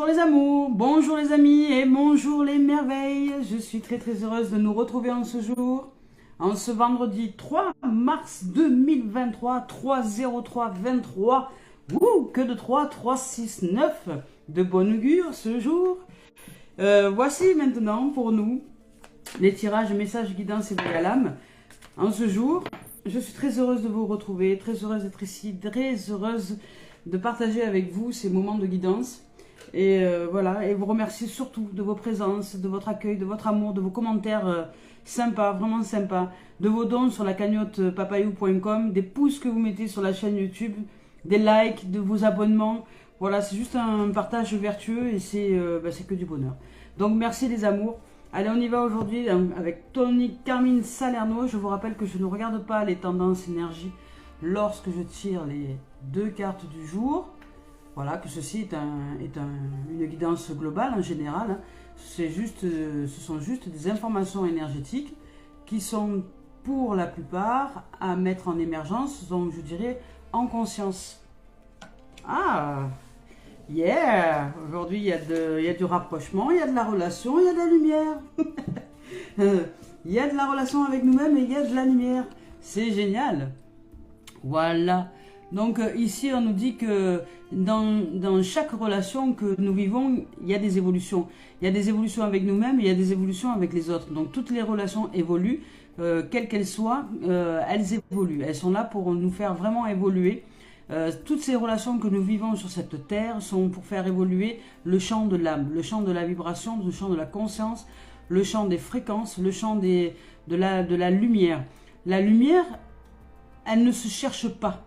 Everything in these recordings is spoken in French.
Bonjour les amours, bonjour les amis et bonjour les merveilles. Je suis très heureuse de nous retrouver en ce jour, en ce vendredi 3 mars 2023, 3-03-23. Que de 3, 3, 6, 9 de bon augure ce jour. Voici maintenant pour nous les tirages, messages, guidances et veilles à l'âme. En ce jour, je suis très heureuse de vous retrouver, très heureuse d'être ici, très heureuse de partager avec vous ces moments de guidance. Et voilà, et vous remercier surtout de vos présences, de votre accueil, de votre amour, de vos commentaires sympas, vraiment sympas, de vos dons sur la cagnotte papayou.com, des pouces que vous mettez sur la chaîne YouTube, des likes, de vos abonnements. Voilà, c'est juste un partage vertueux et c'est que du bonheur. Donc merci les amours. Allez, on y va aujourd'hui avec Tony Carmine Salerno. Je vous rappelle que je ne regarde pas les tendances énergie lorsque je tire les deux cartes du jour. Voilà, que ceci est une guidance globale en général. Hein. Ce sont juste des informations énergétiques qui sont pour la plupart à mettre en émergence, donc je dirais en conscience. Ah, yeah! Aujourd'hui il y a du rapprochement, il y a de la relation, il y a de la lumière. Il y a de la relation avec nous-mêmes et il y a de la lumière. C'est génial. Voilà. Donc ici on nous dit que dans chaque relation que nous vivons, il y a des évolutions. Il y a des évolutions avec nous-mêmes et il y a des évolutions avec les autres. Donc toutes les relations évoluent, quelles qu'elles soient, elles évoluent. Elles sont là pour nous faire vraiment évoluer. Toutes ces relations que nous vivons sur cette terre sont pour faire évoluer le champ de l'âme, le champ de la vibration, le champ de la conscience, le champ des fréquences, le champ de la lumière. La lumière, elle ne se cherche pas.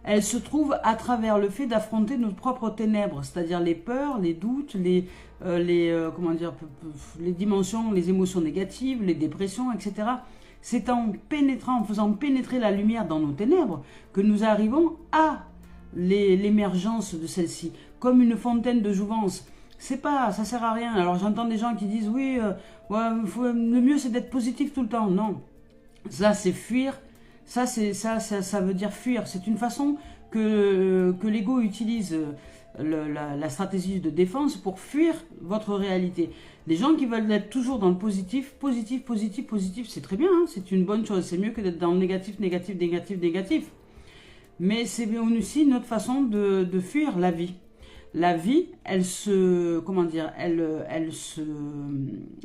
Elle se trouve à travers le fait d'affronter nos propres ténèbres, c'est-à-dire les peurs, les doutes, les dimensions, les émotions négatives, les dépressions, etc. C'est en faisant pénétrer la lumière dans nos ténèbres que nous arrivons à l'émergence de celle-ci, comme une fontaine de jouvence. Ça sert à rien. Alors j'entends des gens qui disent oui, le mieux c'est d'être positif tout le temps. Non, ça c'est fuir. Ça veut dire fuir. C'est une façon que l'ego utilise la stratégie de défense pour fuir votre réalité. Les gens qui veulent être toujours dans le positif, c'est très bien, hein, c'est une bonne chose. C'est mieux que d'être dans le négatif. Mais c'est aussi notre façon de fuir la vie. La vie, elle se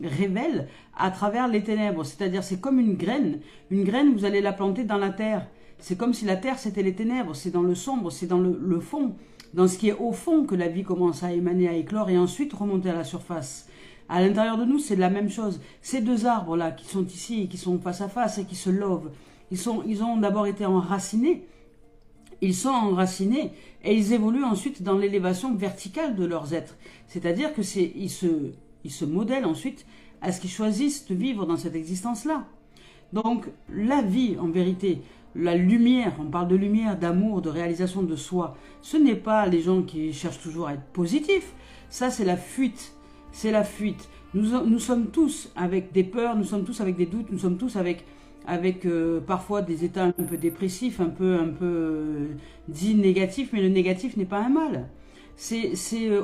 révèle à travers les ténèbres. C'est-à-dire, c'est comme une graine. Une graine, vous allez la planter dans la terre. C'est comme si la terre, c'était les ténèbres. C'est dans le sombre, c'est dans le fond. Dans ce qui est au fond que la vie commence à émaner, à éclore et ensuite remonter à la surface. À l'intérieur de nous, c'est la même chose. Ces deux arbres-là qui sont ici, qui sont face à face et qui se lovent, ils ont d'abord été enracinés. Ils sont enracinés et ils évoluent ensuite dans l'élévation verticale de leurs êtres. C'est-à-dire qu'ils se modèlent ensuite à ce qu'ils choisissent de vivre dans cette existence-là. Donc la vie, en vérité, la lumière, on parle de lumière, d'amour, de réalisation de soi, ce n'est pas les gens qui cherchent toujours à être positifs. Ça, c'est la fuite. C'est la fuite. Nous sommes tous avec des peurs, nous sommes tous avec des doutes, nous sommes tous avec parfois des états un peu dépressifs, un peu dits négatifs, mais le négatif n'est pas un mal.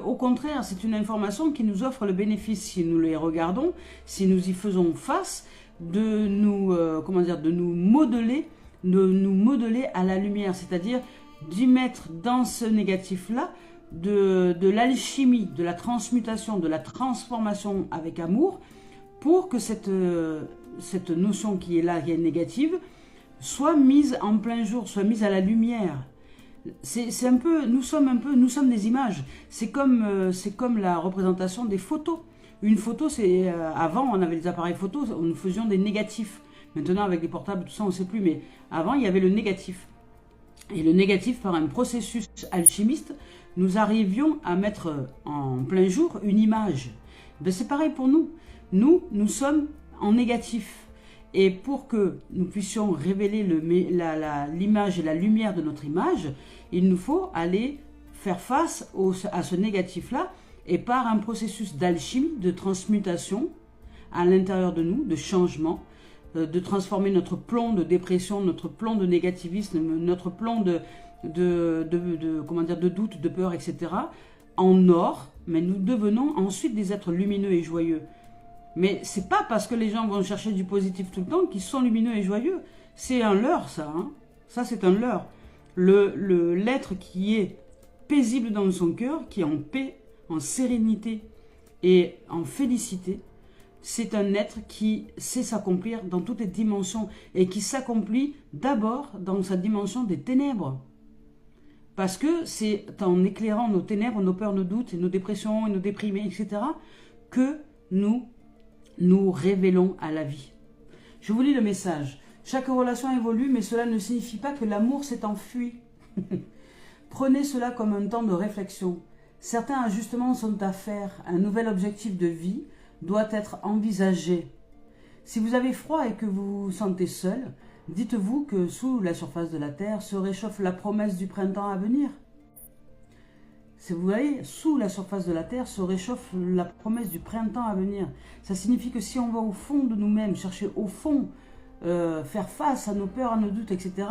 Au contraire, c'est une information qui nous offre le bénéfice, si nous les regardons, si nous y faisons face, de nous modeler à la lumière, c'est-à-dire d'y mettre dans ce négatif-là de l'alchimie, de la transmutation, de la transformation avec amour, pour que cette notion qui est là, qui est négative, soit mise en plein jour, soit mise à la lumière. Nous sommes des images. C'est comme la représentation des photos. Une photo, avant on avait des appareils photos, nous faisions des négatifs. Maintenant avec les portables, tout ça on ne sait plus, mais avant il y avait le négatif. Et le négatif, par un processus alchimiste, nous arrivions à mettre en plein jour une image. Ben, c'est pareil pour nous. Nous sommes en négatif. Et pour que nous puissions révéler l'image et la lumière de notre image, il nous faut aller faire face à ce négatif-là, et par un processus d'alchimie, de transmutation à l'intérieur de nous, de changement, de transformer notre plomb de dépression, notre plomb de négativisme, notre plomb de doute, de peur, etc., en or, mais nous devenons ensuite des êtres lumineux et joyeux. Mais c'est pas parce que les gens vont chercher du positif tout le temps qu'ils sont lumineux et joyeux. C'est un leurre, ça. Hein. Ça, c'est un leurre. L'être qui est paisible dans son cœur, qui est en paix, en sérénité et en félicité, c'est un être qui sait s'accomplir dans toutes les dimensions et qui s'accomplit d'abord dans sa dimension des ténèbres. Parce que c'est en éclairant nos ténèbres, nos peurs, nos doutes, nos dépressions, nos déprimés, etc., que nous nous révélons à la vie. Je vous lis le message. Chaque relation évolue, mais cela ne signifie pas que l'amour s'est enfui. Prenez cela comme un temps de réflexion. Certains ajustements sont à faire. Un nouvel objectif de vie doit être envisagé. Si vous avez froid et que vous vous sentez seul, dites-vous que sous la surface de la Terre se réchauffe la promesse du printemps à venir. Si vous voyez, sous la surface de la Terre se réchauffe la promesse du printemps à venir. Ça signifie que si on va au fond de nous-mêmes, chercher au fond, faire face à nos peurs, à nos doutes, etc.,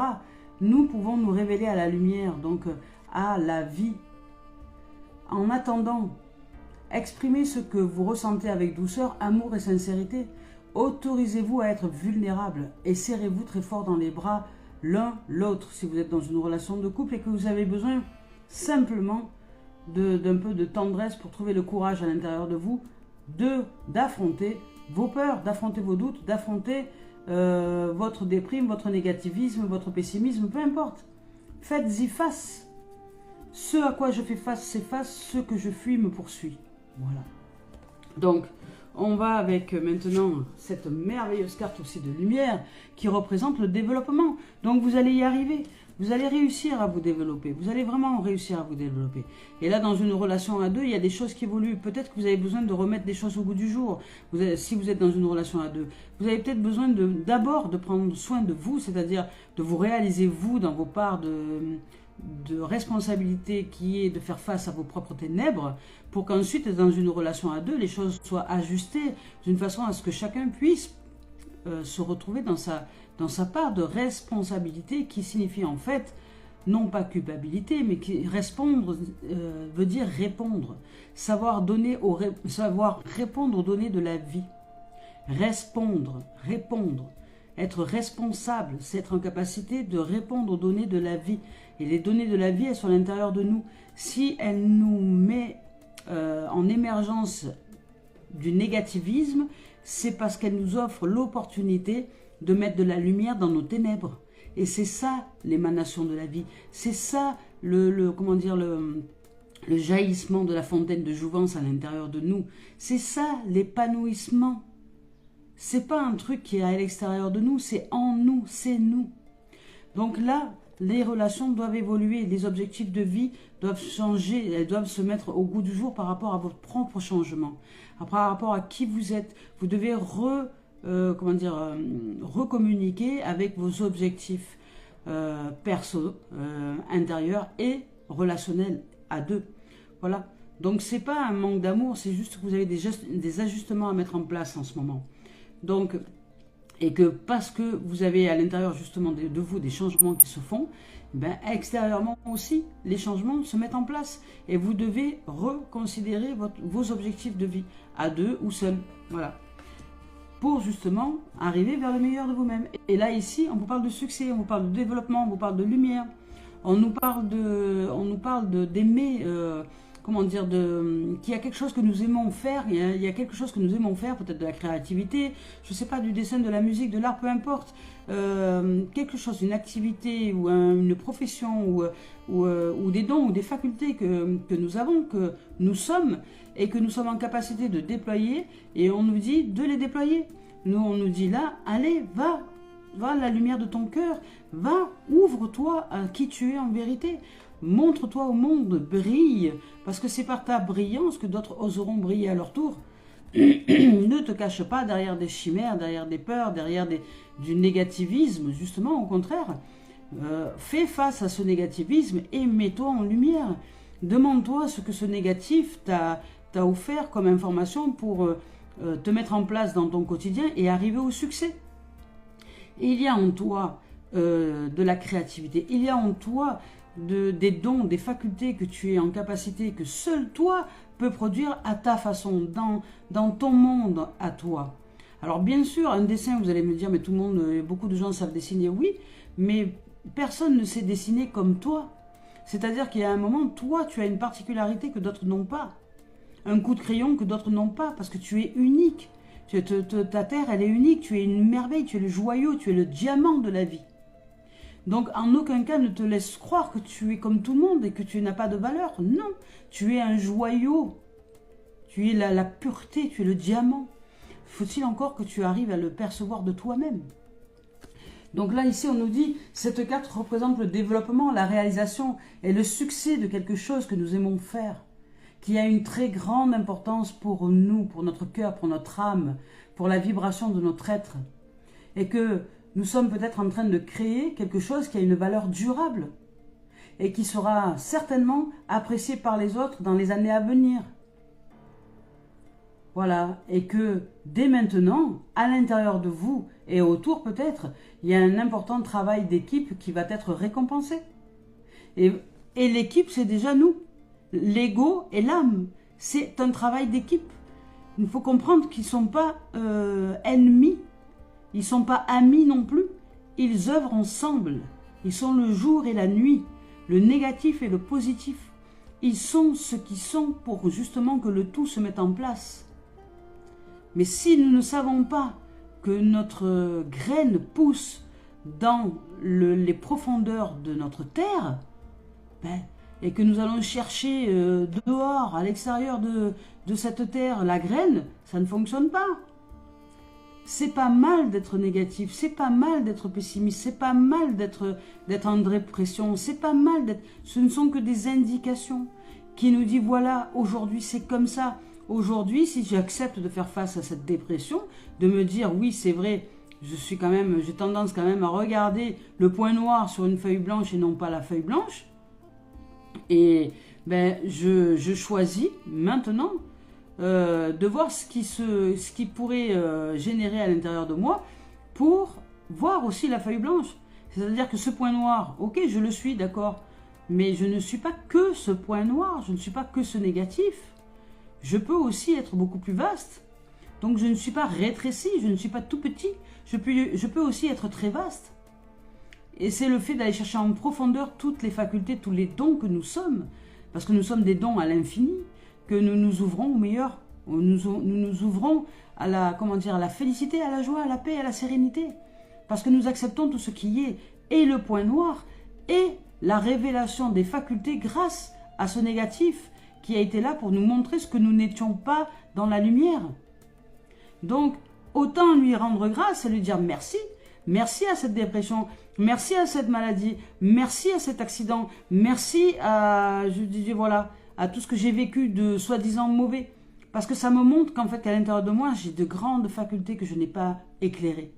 nous pouvons nous révéler à la lumière, donc à la vie. En attendant, exprimez ce que vous ressentez avec douceur, amour et sincérité. Autorisez-vous à être vulnérable et serrez-vous très fort dans les bras l'un l'autre si vous êtes dans une relation de couple et que vous avez besoin simplement d'un peu de tendresse pour trouver le courage à l'intérieur de vous d'affronter vos peurs, d'affronter vos doutes, d'affronter votre déprime, votre négativisme, votre pessimisme, peu importe. Faites-y face. Ce à quoi je fais face s'efface, ce que je fuis me poursuit. Voilà. Donc, on va avec maintenant cette merveilleuse carte aussi de lumière qui représente le développement. Donc, vous allez y arriver. Vous allez réussir à vous développer. Vous allez vraiment réussir à vous développer. Et là, dans une relation à deux, il y a des choses qui évoluent. Peut-être que vous avez besoin de remettre des choses au goût du jour. Si vous êtes dans une relation à deux, vous avez peut-être besoin d'abord de prendre soin de vous, c'est-à-dire de vous réaliser vous dans vos parts de responsabilité qui est de faire face à vos propres ténèbres pour qu'ensuite, dans une relation à deux, les choses soient ajustées d'une façon à ce que chacun puisse se retrouver dans sa part de responsabilité qui signifie en fait, non pas culpabilité, mais qui répondre veut dire répondre. Savoir répondre aux données de la vie. Répondre. Être responsable, c'est être en capacité de répondre aux données de la vie. Et les données de la vie, elles sont à l'intérieur de nous. Si elles nous mettent en émergence du négativisme, c'est parce qu'elles nous offrent l'opportunité de mettre de la lumière dans nos ténèbres. Et c'est ça l'émanation de la vie. C'est ça le jaillissement de la fontaine de jouvence à l'intérieur de nous. C'est ça l'épanouissement. C'est pas un truc qui est à l'extérieur de nous, c'est en nous, c'est nous. Donc là, les relations doivent évoluer, les objectifs de vie doivent changer, elles doivent se mettre au goût du jour par rapport à votre propre changement. Par rapport à qui vous êtes, vous devez recommuniquer avec vos objectifs perso, intérieurs et relationnels à deux. Voilà. Donc c'est pas un manque d'amour, c'est juste que vous avez des ajustements à mettre en place en ce moment. Donc, et que parce que vous avez à l'intérieur justement de vous des changements qui se font, ben extérieurement aussi, les changements se mettent en place. Et vous devez reconsidérer vos objectifs de vie, à deux ou seul. Voilà. Pour justement arriver vers le meilleur de vous-même. Et là, ici, on vous parle de succès, on vous parle de développement, on vous parle de lumière. On nous parle d'aimer... qu'il y a quelque chose que nous aimons faire, il y a quelque chose que nous aimons faire, peut-être de la créativité, je ne sais pas, du dessin, de la musique, de l'art, peu importe, quelque chose, une activité ou une profession ou des dons ou des facultés que nous avons, que nous sommes et que nous sommes en capacité de déployer et on nous dit de les déployer. Nous, on nous dit là, allez, va à la lumière de ton cœur, va, ouvre-toi à qui tu es en vérité. Montre-toi au monde, brille, parce que c'est par ta brillance que d'autres oseront briller à leur tour. Ne te cache pas derrière des chimères, derrière des peurs, derrière du négativisme, justement, au contraire. Fais face à ce négativisme et mets-toi en lumière. Demande-toi ce que ce négatif t'a offert comme information pour te mettre en place dans ton quotidien et arriver au succès. Il y a en toi de la créativité, il y a en toi des dons, des facultés que tu es en capacité, que seul toi peux produire à ta façon, dans ton monde à toi. Alors bien sûr, un dessin, vous allez me dire, mais tout le monde, beaucoup de gens savent dessiner, oui, mais personne ne sait dessiner comme toi. C'est-à-dire qu'il y a un moment, toi, tu as une particularité que d'autres n'ont pas. Un coup de crayon que d'autres n'ont pas, parce que tu es unique. Ta terre, elle est unique, tu es une merveille, tu es le joyau, tu es le diamant de la vie. Donc, en aucun cas, ne te laisse croire que tu es comme tout le monde et que tu n'as pas de valeur. Non, tu es un joyau. Tu es la pureté, tu es le diamant. Faut-il encore que tu arrives à le percevoir de toi-même? Donc là, ici, on nous dit, cette carte représente le développement, la réalisation et le succès de quelque chose que nous aimons faire, qui a une très grande importance pour nous, pour notre cœur, pour notre âme, pour la vibration de notre être. Et que nous sommes peut-être en train de créer quelque chose qui a une valeur durable et qui sera certainement apprécié par les autres dans les années à venir. Voilà, et que dès maintenant, à l'intérieur de vous et autour peut-être, il y a un important travail d'équipe qui va être récompensé. Et l'équipe, c'est déjà nous. L'ego et l'âme, c'est un travail d'équipe. Il faut comprendre qu'ils ne sont pas ennemis, ils ne sont pas amis non plus. Ils œuvrent ensemble. Ils sont le jour et la nuit, le négatif et le positif. Ils sont ce qu'ils sont pour justement que le tout se mette en place. Mais si nous ne savons pas que notre graine pousse dans les profondeurs de notre terre, et que nous allons chercher dehors, à l'extérieur de cette terre, la graine, ça ne fonctionne pas. C'est pas mal d'être négatif, c'est pas mal d'être pessimiste, c'est pas mal d'être en dépression, c'est pas mal d'être... Ce ne sont que des indications qui nous disent, voilà, aujourd'hui c'est comme ça. Aujourd'hui, si j'accepte de faire face à cette dépression, de me dire, oui, c'est vrai, j'ai tendance quand même à regarder le point noir sur une feuille blanche et non pas la feuille blanche. Et je choisis maintenant de voir ce qui pourrait générer à l'intérieur de moi pour voir aussi la feuille blanche. C'est-à-dire que ce point noir, ok, je le suis, d'accord, mais je ne suis pas que ce point noir, je ne suis pas que ce négatif. Je peux aussi être beaucoup plus vaste. Donc je ne suis pas rétréci, je ne suis pas tout petit. Je peux aussi être très vaste. Et c'est le fait d'aller chercher en profondeur toutes les facultés, tous les dons que nous sommes. Parce que nous sommes des dons à l'infini, que nous nous ouvrons au meilleur. Nous nous ouvrons à la félicité, à la joie, à la paix, à la sérénité. Parce que nous acceptons tout ce qui est, et le point noir, et la révélation des facultés grâce à ce négatif qui a été là pour nous montrer ce que nous n'étions pas dans la lumière. Donc, autant lui rendre grâce et lui dire merci. Merci à cette dépression, merci à cette maladie, merci à cet accident, merci à tout ce que j'ai vécu de soi-disant mauvais. Parce que ça me montre qu'en fait, qu'à l'intérieur de moi, j'ai de grandes facultés que je n'ai pas éclairées.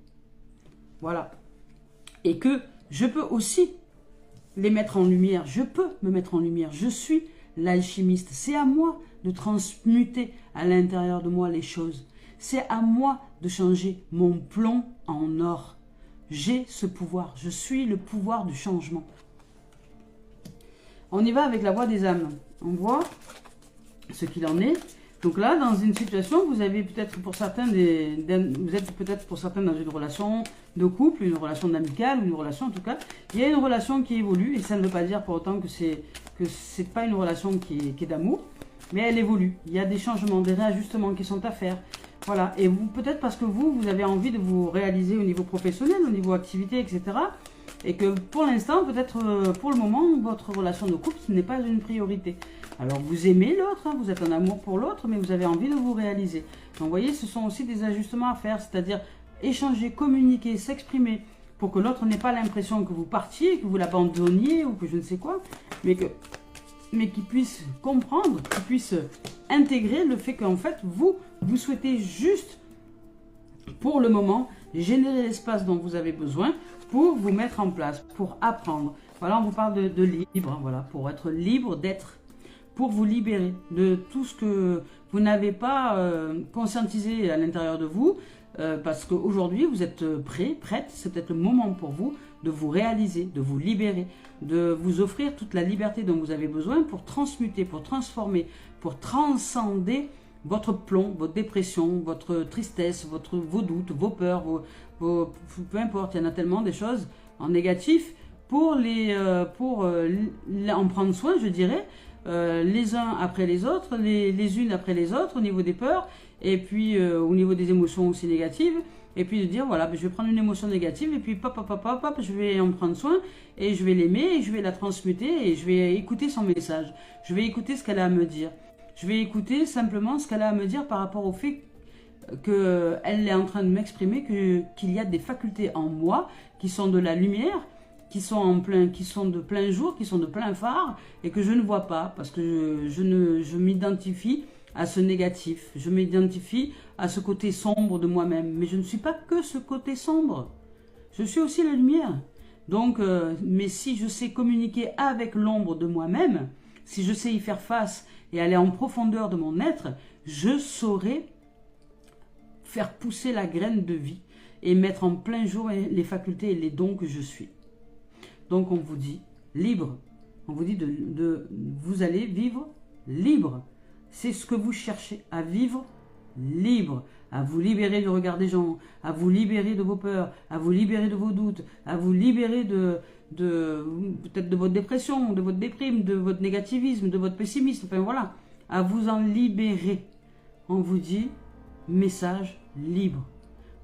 Voilà. Et que je peux aussi les mettre en lumière. Je peux me mettre en lumière. Je suis l'alchimiste. C'est à moi de transmuter à l'intérieur de moi les choses. C'est à moi de changer mon plomb en or. J'ai ce pouvoir. Je suis le pouvoir du changement. On y va avec la voix des âmes. On voit ce qu'il en est. Donc là, dans une situation, vous avez peut-être pour certains, vous êtes peut-être pour certains dans une relation de couple, une relation d'amicale, une relation en tout cas. Il y a une relation qui évolue et ça ne veut pas dire pour autant que c'est pas une relation qui est d'amour, mais elle évolue. Il y a des changements, des réajustements qui sont à faire. Voilà. Et vous, peut-être parce que vous avez envie de vous réaliser au niveau professionnel, au niveau activité, etc. Et que pour l'instant, peut-être pour le moment, votre relation de couple, ce n'est pas une priorité. Alors vous aimez l'autre, hein, vous êtes en amour pour l'autre, mais vous avez envie de vous réaliser. Donc vous voyez, ce sont aussi des ajustements à faire, c'est-à-dire échanger, communiquer, s'exprimer, pour que l'autre n'ait pas l'impression que vous partiez, que vous l'abandonniez ou que je ne sais quoi, mais qu'il puisse comprendre, qu'il puisse intégrer le fait qu'en fait, vous souhaitez juste, pour le moment, générer l'espace dont vous avez besoin pour vous mettre en place, pour apprendre. Voilà, on vous parle de libre, voilà, pour être libre d'être, pour vous libérer de tout vous n'avez pas conscientisé à l'intérieur de vous, parce qu'aujourd'hui, vous êtes prêt, prête, c'est peut-être le moment pour vous de vous réaliser, de vous libérer, de vous offrir toute la liberté dont vous avez besoin pour transmuter, pour transformer, pour transcender votre plomb, votre dépression, votre tristesse, vos doutes, vos peurs, peu importe, il y en a tellement des choses en négatif pour en prendre soin, je dirais, les uns après les autres, les unes après les autres au niveau des peurs et puis au niveau des émotions aussi négatives. Et puis de dire, voilà, je vais prendre une émotion négative et puis je vais en prendre soin et je vais l'aimer et je vais la transmuter et je vais écouter son message. Je vais écouter ce qu'elle a à me dire. Je vais écouter simplement ce qu'elle a à me dire par rapport au fait qu'elle est en train de m'exprimer qu'il y a des facultés en moi qui sont de la lumière, qui sont de plein jour, qui sont de plein phare et que je ne vois pas parce que je m'identifie à ce négatif, je m'identifie à ce côté sombre de moi-même. Mais je ne suis pas que ce côté sombre, je suis aussi la lumière. Donc, mais si je sais communiquer avec l'ombre de moi-même, si je sais y faire face et aller en profondeur de mon être, je saurai faire pousser la graine de vie et mettre en plein jour les facultés et les dons que je suis. Donc on vous dit libre, on vous dit vous allez vivre libre. C'est ce que vous cherchez, à vivre libre, à vous libérer du regard des gens, à vous libérer de vos peurs, à vous libérer de vos doutes, à vous libérer peut-être de votre dépression, de votre déprime, de votre négativisme, de votre pessimisme, enfin voilà, à vous en libérer. On vous dit, message libre.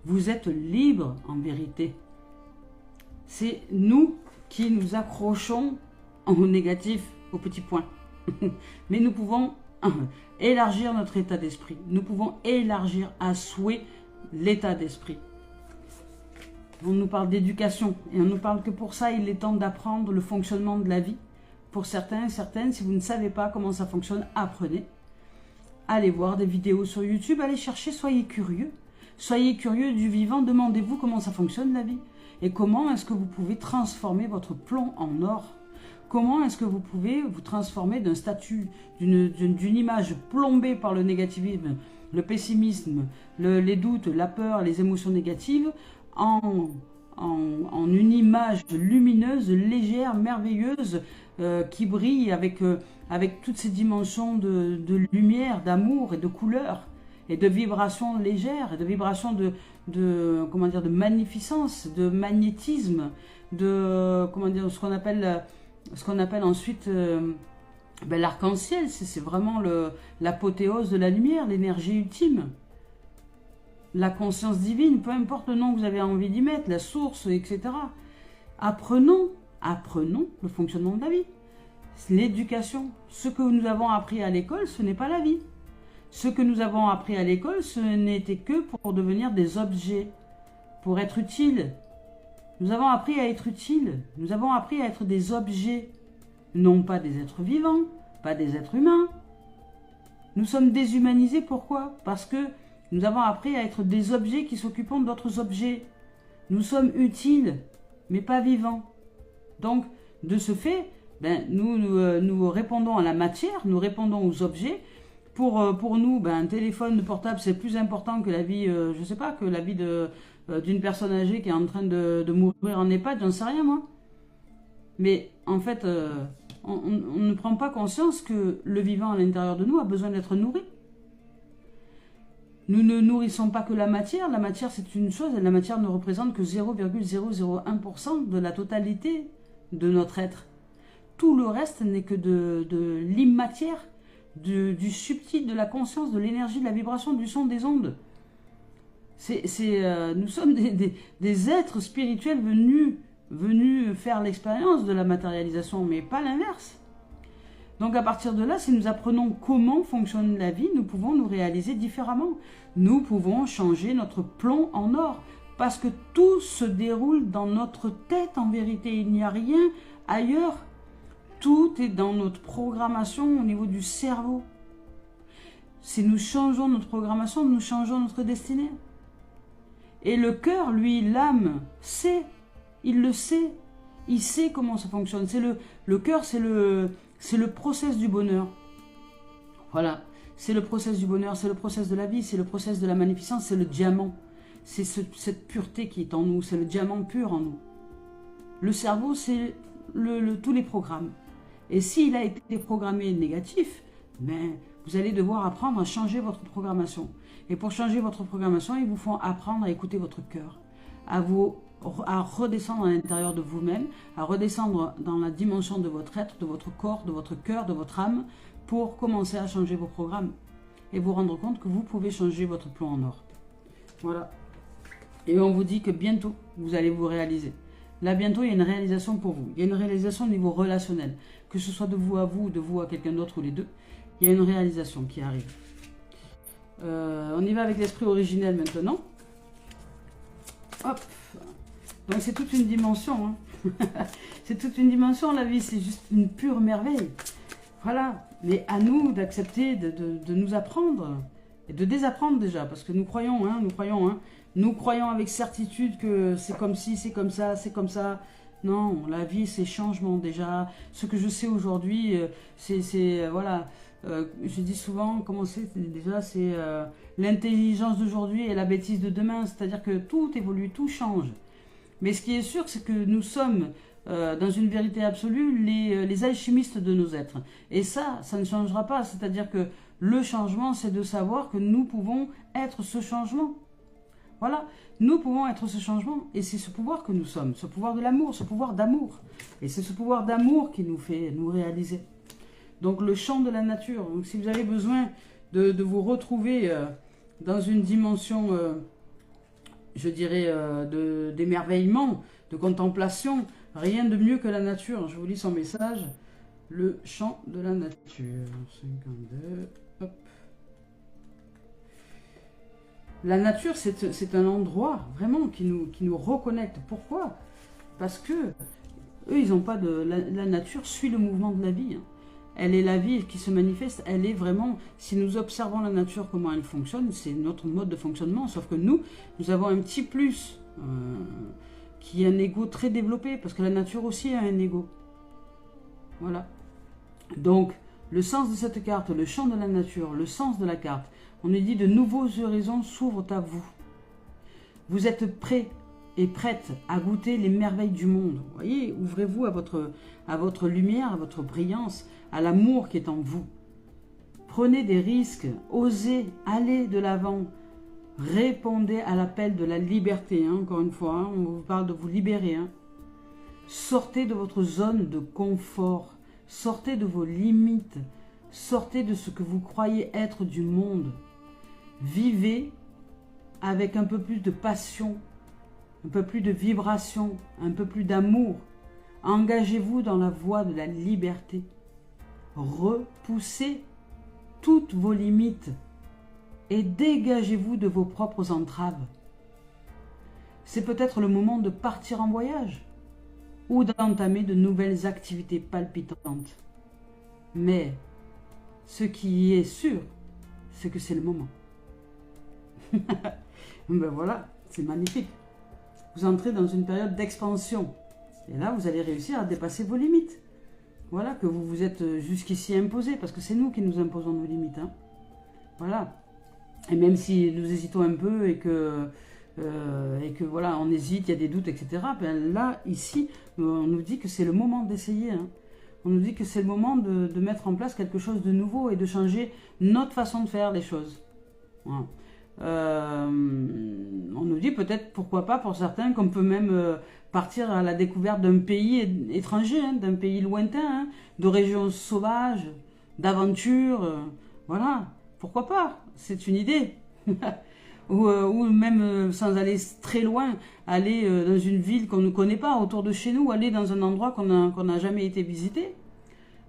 Vous êtes libre en vérité. C'est nous qui nous accrochons au négatif, au petit point. Mais nous pouvons élargir notre état d'esprit. Nous pouvons élargir à souhait l'état d'esprit. On nous parle d'éducation et on nous parle que pour ça, il est temps d'apprendre le fonctionnement de la vie. Pour certains et certaines, si vous ne savez pas comment ça fonctionne, apprenez. Allez voir des vidéos sur YouTube, allez chercher, soyez curieux. Soyez curieux du vivant, demandez-vous comment ça fonctionne la vie. Et comment est-ce que vous pouvez transformer votre plomb en or? Comment est-ce que vous pouvez vous transformer d'un statut, d'une image plombée par le négativisme, le pessimisme, les doutes, la peur, les émotions négatives, en une image lumineuse, légère, merveilleuse, qui brille avec toutes ces dimensions de lumière, d'amour et de couleur, et de vibrations légères, et de vibrations de magnificence, de magnétisme, ce qu'on appelle ensuite l'arc-en-ciel. C'est vraiment l'apothéose de la lumière, l'énergie ultime. La conscience divine, peu importe le nom que vous avez envie d'y mettre, la source, etc. Apprenons le fonctionnement de la vie. L'éducation. Ce que nous avons appris à l'école, ce n'est pas la vie. Ce que nous avons appris à l'école, ce n'était que pour devenir des objets, pour être utiles. Nous avons appris à être utiles. Nous avons appris à être des objets, non pas des êtres vivants, pas des êtres humains. Nous sommes déshumanisés, pourquoi? Parce que nous avons appris à être des objets qui s'occupent d'autres objets. Nous sommes utiles, mais pas vivants. Donc, de ce fait, nous répondons à la matière, nous répondons aux objets. Pour nous, un téléphone portable, c'est plus important que la vie, je sais pas, que la vie d'une personne âgée qui est en train de mourir en EHPAD, j'en sais rien moi. Mais en fait, on ne prend pas conscience que le vivant à l'intérieur de nous a besoin d'être nourri. Nous ne nourrissons pas que la matière c'est une chose, et la matière ne représente que 0,001% de la totalité de notre être. Tout le reste n'est que de l'immatière, du subtil, de la conscience, de l'énergie, de la vibration, du son, des ondes. Nous sommes des êtres spirituels venus faire l'expérience de la matérialisation, mais pas l'inverse. Donc à partir de là, si nous apprenons comment fonctionne la vie, nous pouvons nous réaliser différemment. Nous pouvons changer notre plomb en or, parce que tout se déroule dans notre tête en vérité. Il n'y a rien ailleurs. Tout est dans notre programmation au niveau du cerveau. Si nous changeons notre programmation, nous changeons notre destinée. Et le cœur, lui, l'âme, sait. Il le sait. Il sait comment ça fonctionne. Le cœur, c'est le process du bonheur. Voilà. C'est le process du bonheur, c'est le process de la vie, c'est le process de la magnificence, c'est le diamant. C'est cette pureté qui est en nous, c'est le diamant pur en nous. Le cerveau, c'est tous les programmes. Et s'il a été programmé négatif, ben, vous allez devoir apprendre à changer votre programmation. Et pour changer votre programmation, il vous faut apprendre à écouter votre cœur, à redescendre à l'intérieur de vous-même, à redescendre dans la dimension de votre être, de votre corps, de votre cœur, de votre âme, pour commencer à changer vos programmes. Et vous rendre compte que vous pouvez changer votre plan en or. Voilà. Et on vous dit que bientôt, vous allez vous réaliser. Là, bientôt, il y a une réalisation pour vous. Il y a une réalisation au niveau relationnel. Que ce soit de vous à vous ou de vous à quelqu'un d'autre ou les deux, il y a une réalisation qui arrive. On y va avec l'esprit originel maintenant. Hop. Donc c'est toute une dimension. Hein. C'est toute une dimension, la vie. C'est juste une pure merveille. Voilà. Mais à nous d'accepter de nous apprendre. Et de désapprendre déjà. Parce que nous croyons, nous croyons avec certitude que c'est comme ci, c'est comme ça, c'est comme ça. Non, la vie, c'est changement déjà. Ce que je sais aujourd'hui, voilà. Je dis souvent, comment c'est déjà, c'est l'intelligence d'aujourd'hui et la bêtise de demain. C'est-à-dire que tout évolue, tout change. Mais ce qui est sûr, c'est que nous sommes, dans une vérité absolue, les alchimistes de nos êtres. Et ça ne changera pas. C'est-à-dire que le changement, c'est de savoir que nous pouvons être ce changement. Voilà, nous pouvons être ce changement et c'est ce pouvoir que nous sommes, ce pouvoir de l'amour, ce pouvoir d'amour. Et c'est ce pouvoir d'amour qui nous fait nous réaliser. Donc le chant de la nature, donc si vous avez besoin de vous retrouver dans une dimension, je dirais, d'émerveillement, de contemplation, rien de mieux que la nature. Je vous lis son message, le chant de la nature, 52, hop. La nature, c'est un endroit vraiment qui nous reconnecte. Pourquoi? Parce que eux, ils n'ont pas de... La nature suit le mouvement de la vie. Hein. Elle est la vie qui se manifeste. Elle est vraiment... Si nous observons la nature, comment elle fonctionne, c'est notre mode de fonctionnement. Sauf que nous avons un petit plus qui est un ego très développé. Parce que la nature aussi a un ego. Voilà. Donc, le sens de cette carte, le chant de la nature, le sens de la carte, on nous dit de nouveaux horizons s'ouvrent à vous. Vous êtes prêts et prête à goûter les merveilles du monde. Vous voyez, ouvrez-vous à votre lumière, à votre brillance, à l'amour qui est en vous. Prenez des risques, osez, allez de l'avant. Répondez à l'appel de la liberté, hein, encore une fois, hein, on vous parle de vous libérer. Hein. Sortez de votre zone de confort, sortez de vos limites, sortez de ce que vous croyez être du monde. Vivez avec un peu plus de passion, un peu plus de vibration, un peu plus d'amour. Engagez-vous dans la voie de la liberté. Repoussez toutes vos limites et dégagez-vous de vos propres entraves. C'est peut-être le moment de partir en voyage ou d'entamer de nouvelles activités palpitantes. Mais ce qui est sûr, c'est que c'est le moment. Ben voilà, c'est magnifique. Vous entrez dans une période d'expansion. Et là, vous allez réussir à dépasser vos limites. Voilà, que vous vous êtes jusqu'ici imposé, parce que c'est nous qui nous imposons nos limites. Hein. Voilà. Et même si nous hésitons un peu et que voilà, on hésite, il y a des doutes, etc. Ben là, ici, on nous dit que c'est le moment d'essayer. Hein. On nous dit que c'est le moment de mettre en place quelque chose de nouveau et de changer notre façon de faire les choses. Voilà. On nous dit peut-être, pourquoi pas, pour certains, qu'on peut même partir à la découverte d'un pays étranger, hein, d'un pays lointain, hein, de régions sauvages, d'aventures. Voilà, pourquoi pas, c'est une idée. ou même, sans aller très loin, aller dans une ville qu'on ne connaît pas, autour de chez nous, aller dans un endroit qu'on n'a jamais été visité,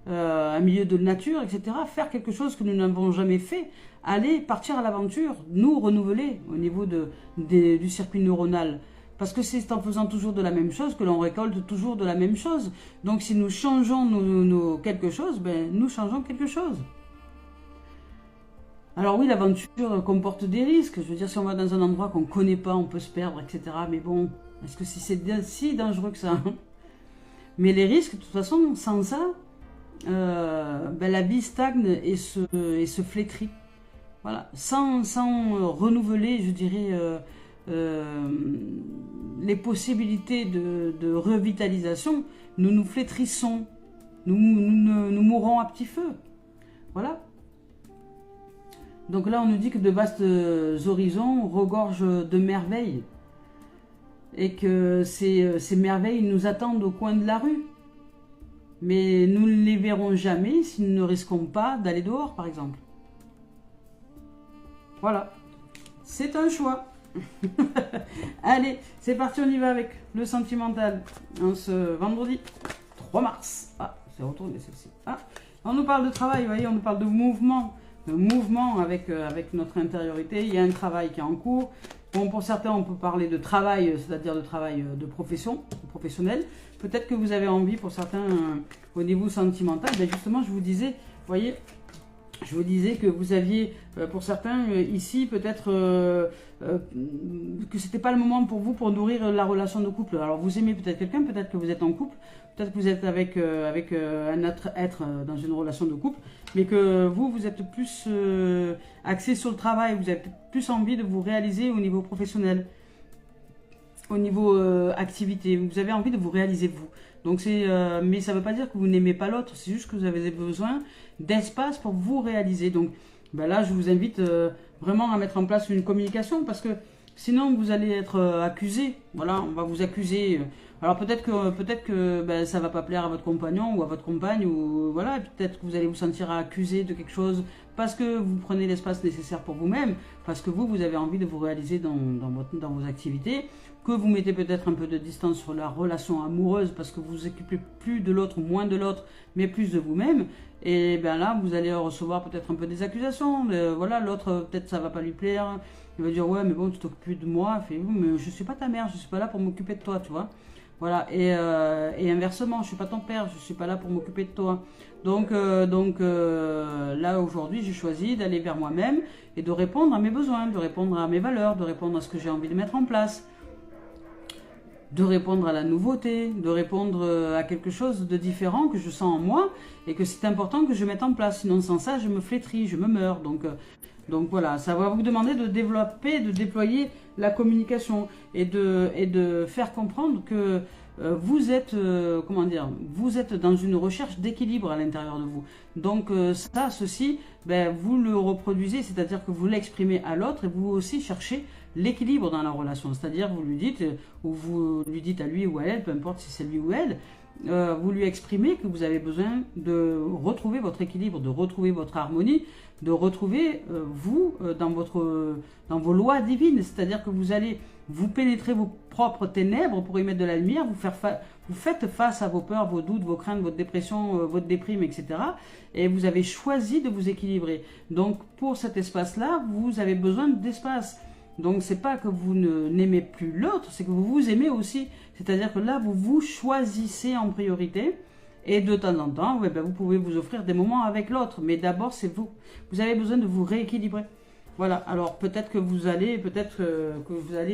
un milieu de nature, etc. Faire quelque chose que nous n'avons jamais fait, aller partir à l'aventure, nous renouveler au niveau du circuit neuronal. Parce que c'est en faisant toujours de la même chose que l'on récolte toujours de la même chose. Donc si nous changeons quelque chose, ben, nous changeons quelque chose. Alors oui, l'aventure comporte des risques. Je veux dire, si on va dans un endroit qu'on ne connaît pas, on peut se perdre, etc. Mais bon, est-ce que c'est si dangereux que ça? Mais les risques, de toute façon, sans ça, ben, la vie stagne et se flétrit. Voilà, sans renouveler, je dirais, les possibilités de revitalisation, nous nous flétrissons, nous mourrons à petit feu. Voilà. Donc là, on nous dit que de vastes horizons regorgent de merveilles. Et que ces merveilles nous attendent au coin de la rue. Mais nous ne les verrons jamais si nous ne risquons pas d'aller dehors, par exemple. Voilà. C'est un choix. Allez, c'est parti, on y va avec le sentimental. En ce vendredi 3 mars. Ah, c'est retourné celle-ci. Ah, on nous parle de travail, vous voyez, on nous parle de mouvement. De mouvement avec notre intériorité. Il y a un travail qui est en cours. Bon, pour certains, on peut parler de travail, c'est-à-dire de travail de professionnel. Peut-être que vous avez envie, pour certains, au niveau sentimental, ben justement, je vous disais, vous voyez, je vous disais que vous aviez, pour certains, ici, peut-être que c'était pas le moment pour vous pour nourrir la relation de couple. Alors, vous aimez peut-être quelqu'un, peut-être que vous êtes en couple, peut-être que vous êtes avec un autre être dans une relation de couple, mais que vous êtes plus axé sur le travail, vous avez plus envie de vous réaliser au niveau professionnel, au niveau activité, vous avez envie de vous réaliser vous. Donc mais ça ne veut pas dire que vous n'aimez pas l'autre, c'est juste que vous avez besoin d'espace pour vous réaliser. Donc ben là, je vous invite vraiment à mettre en place une communication parce que sinon vous allez être accusé. Voilà, on va vous accuser. Alors peut-être que ben, ça va pas plaire à votre compagnon ou à votre compagne ou voilà, et peut-être que vous allez vous sentir accusé de quelque chose parce que vous prenez l'espace nécessaire pour vous-même, parce que vous avez envie de vous réaliser dans vos activités, que vous mettez peut-être un peu de distance sur la relation amoureuse parce que vous vous occupez plus de l'autre, moins de l'autre, mais plus de vous-même. Et bien là, vous allez recevoir peut-être un peu des accusations. Voilà, l'autre, peut-être ça va pas lui plaire. Il va dire, ouais, mais bon, tu t'occupes plus de moi. Il fait, oui, mais je suis pas ta mère, je suis pas là pour m'occuper de toi, tu vois. Voilà, et inversement, je suis pas ton père, je suis pas là pour m'occuper de toi. Donc là, aujourd'hui, j'ai choisi d'aller vers moi-même et de répondre à mes besoins, de répondre à mes valeurs, de répondre à ce que j'ai envie de mettre en place, de répondre à la nouveauté, de répondre à quelque chose de différent que je sens en moi et que c'est important que je mette en place. Sinon, sans ça, je me flétris, je me meurs. Donc voilà, ça va vous demander de développer, de déployer la communication et de faire comprendre que vous êtes, comment dire, vous êtes dans une recherche d'équilibre à l'intérieur de vous. Donc ceci, ben, vous le reproduisez, c'est-à-dire que vous l'exprimez à l'autre et vous aussi cherchez l'équilibre dans la relation. C'est-à-dire vous lui dites, ou vous lui dites à lui ou à elle, peu importe si c'est lui ou elle, vous lui exprimez que vous avez besoin de retrouver votre équilibre, de retrouver votre harmonie, de retrouver dans vos lois divines, c'est-à-dire que vous allez vous pénétrer vos propres ténèbres pour y mettre de la lumière, vous faites face à vos peurs, vos doutes, vos craintes, votre dépression, votre déprime, etc. Et vous avez choisi de vous équilibrer. Donc pour cet espace-là, vous avez besoin d'espace. Donc c'est pas que vous n'aimez plus l'autre, c'est que vous vous aimez aussi. C'est-à-dire que là, vous vous choisissez en priorité. Et de temps en temps, ouais, ben, vous pouvez vous offrir des moments avec l'autre. Mais d'abord, c'est vous. Vous avez besoin de vous rééquilibrer. Voilà. Alors peut-être que vous allez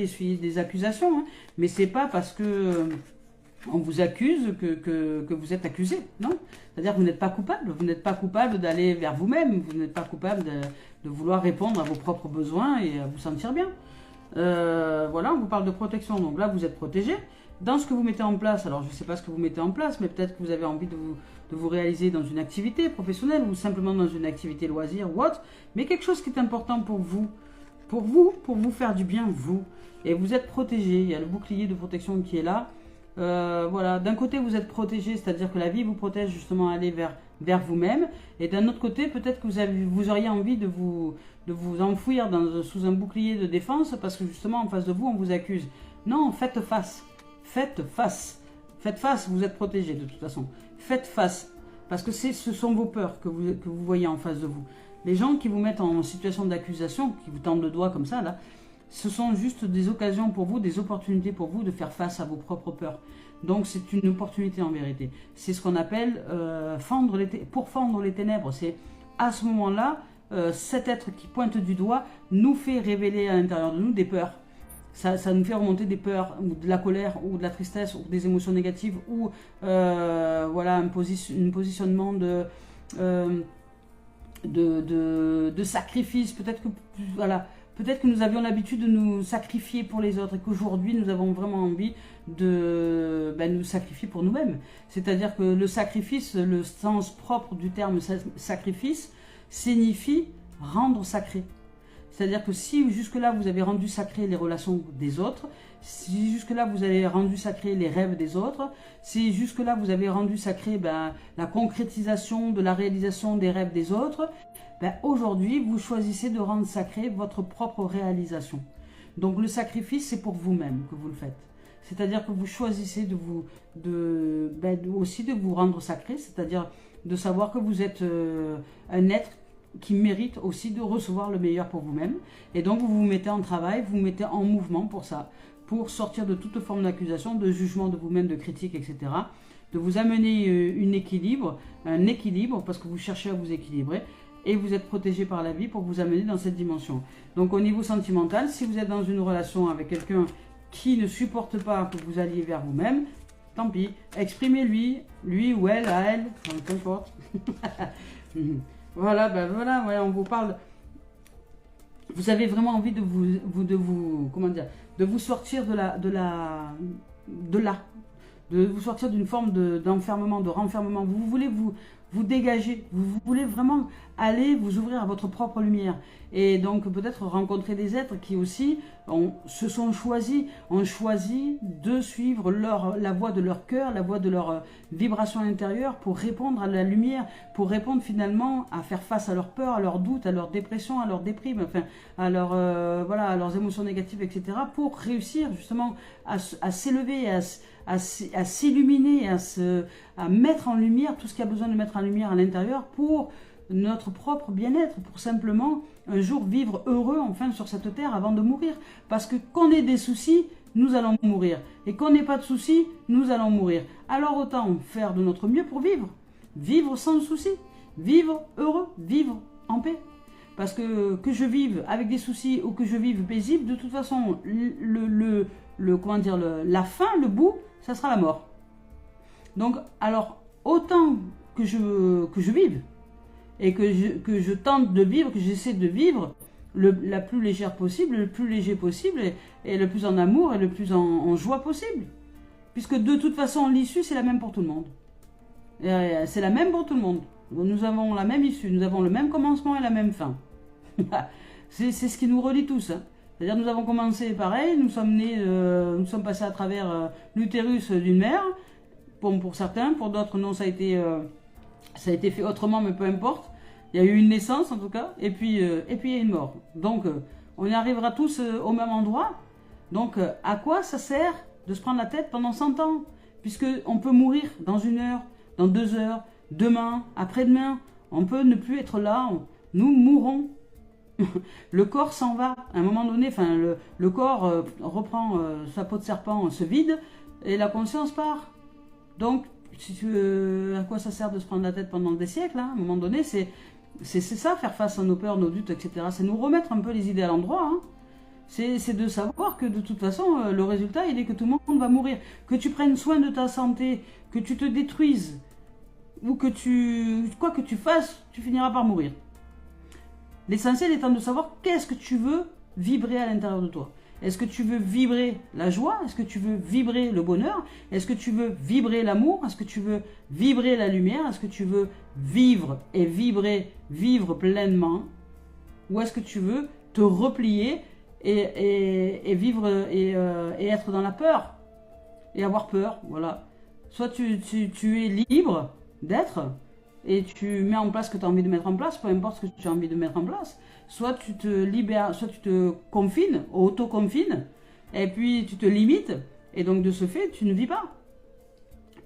essuyer des accusations. Hein, mais c'est pas parce que on vous accuse que vous êtes accusé. Non. C'est-à-dire que vous n'êtes pas coupable. Vous n'êtes pas coupable d'aller vers vous-même. Vous n'êtes pas coupable de vouloir répondre à vos propres besoins et à vous sentir bien. Voilà, on vous parle de protection. Donc là, vous êtes protégé. Dans ce que vous mettez en place, alors je ne sais pas ce que vous mettez en place, mais peut-être que vous avez envie de vous réaliser dans une activité professionnelle ou simplement dans une activité loisir ou autre, mais quelque chose qui est important pour vous faire du bien, vous. Et vous êtes protégé, il y a le bouclier de protection qui est là. Voilà, d'un côté vous êtes protégé, c'est-à-dire que la vie vous protège justement à aller vers vous-même, et d'un autre côté peut-être que vous auriez envie de vous enfouir sous un bouclier de défense parce que justement en face de vous on vous accuse. Non, faites face. Faites face. Faites face, vous êtes protégé de toute façon. Faites face. Parce que ce sont vos peurs que vous voyez en face de vous. Les gens qui vous mettent en situation d'accusation, qui vous tendent le doigt comme ça, là, ce sont juste des occasions pour vous, des opportunités pour vous de faire face à vos propres peurs. Donc c'est une opportunité en vérité. C'est ce qu'on appelle fendre les ténèbres. C'est à ce moment-là, cet être qui pointe du doigt nous fait révéler à l'intérieur de nous des peurs. Ça nous fait remonter des peurs, ou de la colère, ou de la tristesse, ou des émotions négatives, ou voilà, un positionnement de sacrifice. Peut-être que, voilà, peut-être que nous avions l'habitude de nous sacrifier pour les autres et qu'aujourd'hui nous avons vraiment envie de nous sacrifier pour nous-mêmes. C'est-à-dire que le sacrifice, le sens propre du terme sacrifice, signifie rendre sacré. C'est-à-dire que si jusque-là vous avez rendu sacré les relations des autres, si jusque-là vous avez rendu sacré les rêves des autres, si jusque-là vous avez rendu sacré la concrétisation de la réalisation des rêves des autres, aujourd'hui vous choisissez de rendre sacré votre propre réalisation. Donc le sacrifice, c'est pour vous-même que vous le faites. C'est-à-dire que vous choisissez aussi de vous rendre sacré, c'est-à-dire de savoir que vous êtes un être qui mérite aussi de recevoir le meilleur pour vous-même. Et donc vous vous mettez en travail, vous vous mettez en mouvement pour ça, pour sortir de toute forme d'accusation, de jugement de vous-même, de critique, etc. De vous amener un équilibre, parce que vous cherchez à vous équilibrer, et vous êtes protégé par la vie pour vous amener dans cette dimension. Donc au niveau sentimental, si vous êtes dans une relation avec quelqu'un qui ne supporte pas que vous alliez vers vous-même, tant pis, exprimez-lui, lui ou elle, à elle, peu importe. Voilà, on vous parle. Vous avez vraiment envie de vous sortir de vous sortir d'une forme d'enfermement, de renfermement. Vous voulez vous dégager, vous voulez vraiment aller vous ouvrir à votre propre lumière. Et donc peut-être rencontrer des êtres qui aussi ont choisi de suivre la voie de leur cœur, la voie de leur vibration intérieure pour répondre à la lumière, pour répondre finalement à faire face à leurs peurs, à leurs doutes, à leurs dépressions, à leurs déprimes, enfin à leurs émotions négatives, etc. pour réussir justement à s'élever, à s'illuminer, à mettre en lumière tout ce qu'il y a besoin de mettre en lumière à l'intérieur pour notre propre bien-être, pour simplement un jour vivre heureux enfin sur cette terre avant de mourir. Parce que qu'on ait des soucis, nous allons mourir. Et qu'on n'ait pas de soucis, nous allons mourir. Alors autant faire de notre mieux pour vivre. Vivre sans soucis, vivre heureux, vivre en paix. Parce que je vive avec des soucis ou que je vive paisible, de toute façon, la fin, le bout, ça sera la mort. Donc, alors, autant que je vive, et que je tente de vivre, que j'essaie de vivre la plus légère possible, le plus léger possible, et le plus en amour, et le plus en joie possible. Puisque de toute façon, l'issue, c'est la même pour tout le monde. C'est la même pour tout le monde. Nous avons la même issue, nous avons le même commencement et la même fin. C'est ce qui nous relie tous, hein. C'est-à-dire nous avons commencé pareil, nous sommes nés, nous sommes passés à travers l'utérus d'une mère, pour certains, pour d'autres non, ça a été fait autrement, mais peu importe. Il y a eu une naissance en tout cas, et puis il y a une mort. Donc on y arrivera tous au même endroit. Donc à quoi ça sert de se prendre la tête pendant 100 ans? Puisque on peut mourir dans 1 heure, dans 2 heures, demain, après-demain. On peut ne plus être là, nous mourrons. Le corps s'en va, à un moment donné, enfin, le corps reprend sa peau de serpent, se vide, et la conscience part. Donc, à quoi ça sert de se prendre la tête pendant des siècles, hein? À un moment donné, c'est ça, faire face à nos peurs, nos doutes, etc. C'est nous remettre un peu les idées à l'endroit, hein. C'est de savoir que de toute façon, le résultat, il est que tout le monde va mourir. Que tu prennes soin de ta santé, que tu te détruises, ou quoi que tu fasses, tu finiras par mourir. L'essentiel étant de savoir qu'est-ce que tu veux vibrer à l'intérieur de toi. Est-ce que tu veux vibrer la joie? Est-ce que tu veux vibrer le bonheur? Est-ce que tu veux vibrer l'amour? Est-ce que tu veux vibrer la lumière? Est-ce que tu veux vivre et vivre pleinement? Ou est-ce que tu veux te replier et vivre et être dans la peur? Et avoir peur, voilà. Soit tu es libre d'être, et tu mets en place ce que tu as envie de mettre en place, peu importe ce que tu as envie de mettre en place. Soit tu te libères, soit tu te confines, auto-confines, et puis tu te limites, et donc de ce fait, tu ne vis pas.